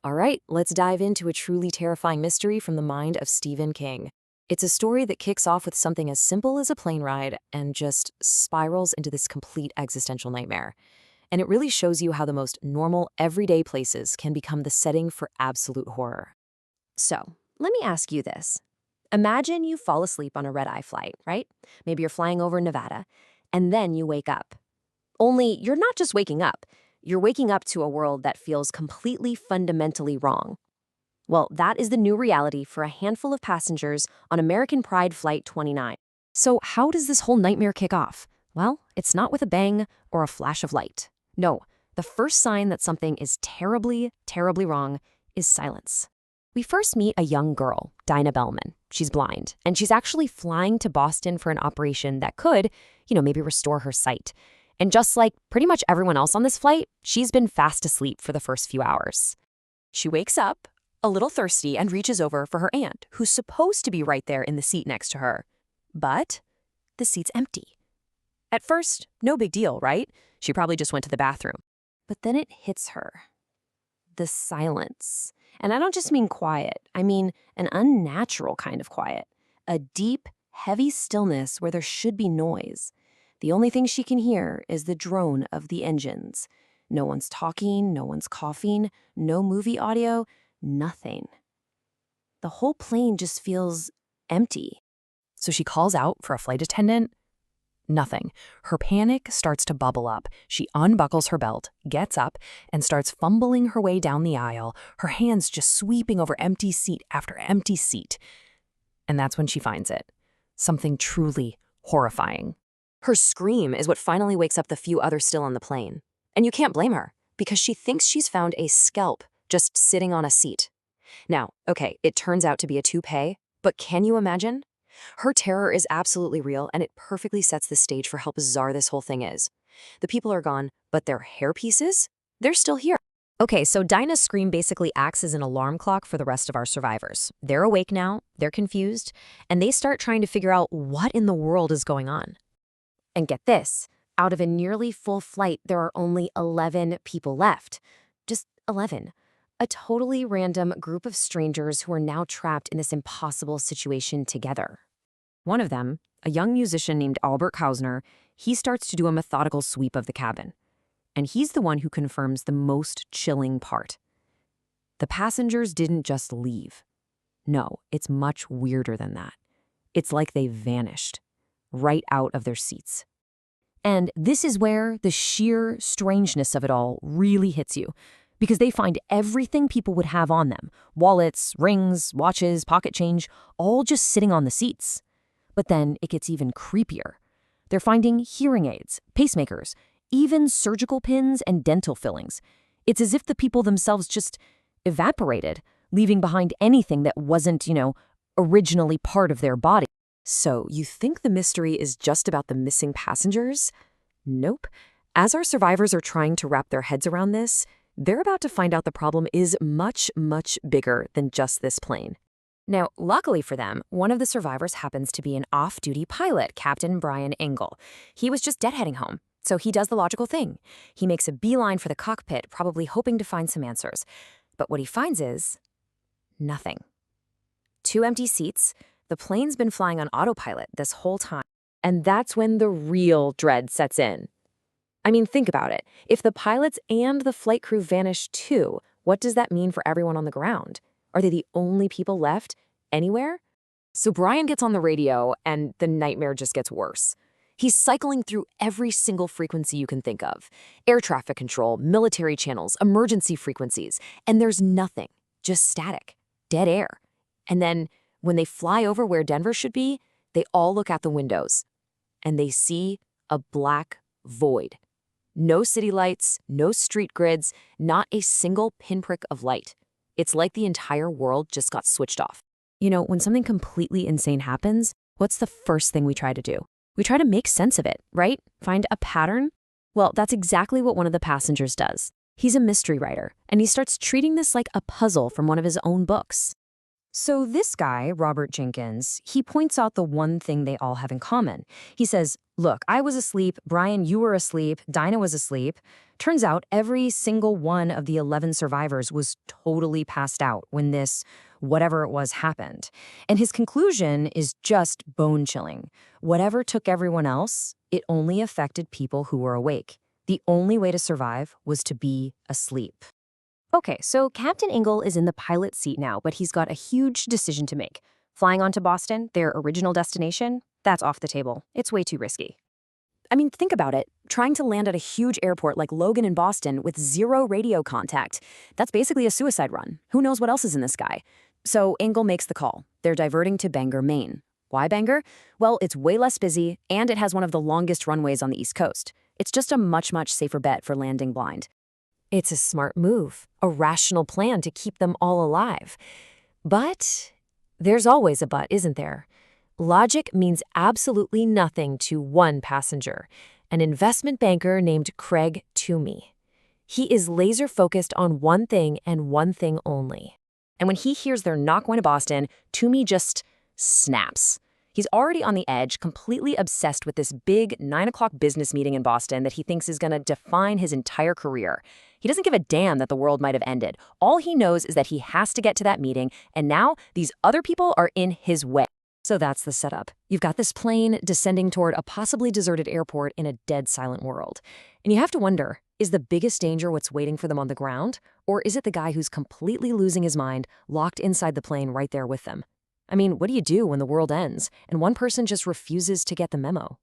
All right, let's dive into a truly terrifying mystery from the mind of Stephen King. It's a story that kicks off with something as simple as a plane ride and just spirals into this complete existential nightmare. And it really shows you how the most normal, everyday places can become the setting for absolute horror. So, let me ask you this. Imagine you fall asleep on a red-eye flight, right? Maybe you're flying over Nevada, and then you wake up. Only you're not just waking up. You're waking up to a world that feels completely fundamentally wrong. Well, that is the new reality for a handful of passengers on American Pride Flight 29. So how does this whole nightmare kick off? Well, it's not with a bang or a flash of light. No, the first sign that something is terribly, terribly wrong is silence. We first meet a young girl, Dinah Bellman. She's blind, and she's actually flying to Boston for an operation that could, maybe restore her sight. And just like pretty much everyone else on this flight, she's been fast asleep for the first few hours. She wakes up, a little thirsty, and reaches over for her aunt, who's supposed to be right there in the seat next to her. But the seat's empty. At first, no big deal, right? She probably just went to the bathroom. But then it hits her. The silence. And I don't just mean quiet. I mean an unnatural kind of quiet. A deep, heavy stillness where there should be noise. The only thing she can hear is the drone of the engines. No one's talking, no one's coughing, no movie audio, nothing. The whole plane just feels empty. So she calls out for a flight attendant. Nothing. Her panic starts to bubble up. She unbuckles her belt, gets up, and starts fumbling her way down the aisle, her hands just sweeping over empty seat after empty seat. And that's when she finds it. Something truly horrifying. Her scream is what finally wakes up the few others still on the plane. And you can't blame her, because she thinks she's found a scalp just sitting on a seat. Now, okay, it turns out to be a toupee, but can you imagine? Her terror is absolutely real, and it perfectly sets the stage for how bizarre this whole thing is. The people are gone, but their hair pieces? They're still here. Okay, so Dinah's scream basically acts as an alarm clock for the rest of our survivors. They're awake now, they're confused, and they start trying to figure out what in the world is going on. And get this, out of a nearly full flight, there are only 11 people left. Just 11. A totally random group of strangers who are now trapped in this impossible situation together. One of them, a young musician named Albert Kausner, he starts to do a methodical sweep of the cabin. And he's the one who confirms the most chilling part. The passengers didn't just leave. No, it's much weirder than that. It's like they vanished, right out of their seats. And this is where the sheer strangeness of it all really hits you, because they find everything people would have on them, wallets, rings, watches, pocket change, all just sitting on the seats. But then it gets even creepier. They're finding hearing aids, pacemakers, even surgical pins and dental fillings. It's as if the people themselves just evaporated, leaving behind anything that wasn't, originally part of their body. So you think the mystery is just about the missing passengers? Nope. As our survivors are trying to wrap their heads around this, they're about to find out the problem is much, much bigger than just this plane. Now, luckily for them, one of the survivors happens to be an off-duty pilot, Captain Brian Engel. He was just deadheading home, so he does the logical thing. He makes a beeline for the cockpit, probably hoping to find some answers. But what he finds is nothing. 2 empty seats. The plane's been flying on autopilot this whole time. And that's when the real dread sets in. I mean, think about it. If the pilots and the flight crew vanish too, what does that mean for everyone on the ground? Are they the only people left anywhere? So Brian gets on the radio, and the nightmare just gets worse. He's cycling through every single frequency you can think of. Air traffic control, military channels, emergency frequencies. And there's nothing, just static, dead air. And then when they fly over where Denver should be, they all look out the windows. And they see a black void. No city lights, no street grids, not a single pinprick of light. It's like the entire world just got switched off. When something completely insane happens, what's the first thing we try to do? We try to make sense of it, right? Find a pattern? Well, that's exactly what one of the passengers does. He's a mystery writer, and he starts treating this like a puzzle from one of his own books. So this guy, Robert Jenkins, he points out the one thing they all have in common. He says, look, I was asleep, Brian, you were asleep, Dinah was asleep. Turns out every single one of the 11 survivors was totally passed out when this, whatever it was, happened. And his conclusion is just bone-chilling. Whatever took everyone else, it only affected people who were awake. The only way to survive was to be asleep. Okay, so Captain Ingle is in the pilot seat now, but he's got a huge decision to make. Flying on to Boston, their original destination, that's off the table. It's way too risky. I mean, think about it. Trying to land at a huge airport like Logan in Boston with zero radio contact. That's basically a suicide run. Who knows what else is in the sky? So Ingle makes the call. They're diverting to Bangor, Maine. Why Bangor? Well, it's way less busy, and it has one of the longest runways on the East Coast. It's just a much safer bet for landing blind. It's a smart move, a rational plan to keep them all alive. But there's always a but, isn't there? Logic means absolutely nothing to one passenger, an investment banker named Craig Toomey. He is laser-focused on one thing and one thing only. And when he hears they're not going to Boston, Toomey just snaps. He's already on the edge, completely obsessed with this big 9 o'clock business meeting in Boston that he thinks is going to define his entire career. He doesn't give a damn that the world might have ended. All he knows is that he has to get to that meeting, and now these other people are in his way. So that's the setup. You've got this plane descending toward a possibly deserted airport in a dead silent world. And you have to wonder, is the biggest danger what's waiting for them on the ground? Or is it the guy who's completely losing his mind, locked inside the plane right there with them? I mean, what do you do when the world ends and one person just refuses to get the memo?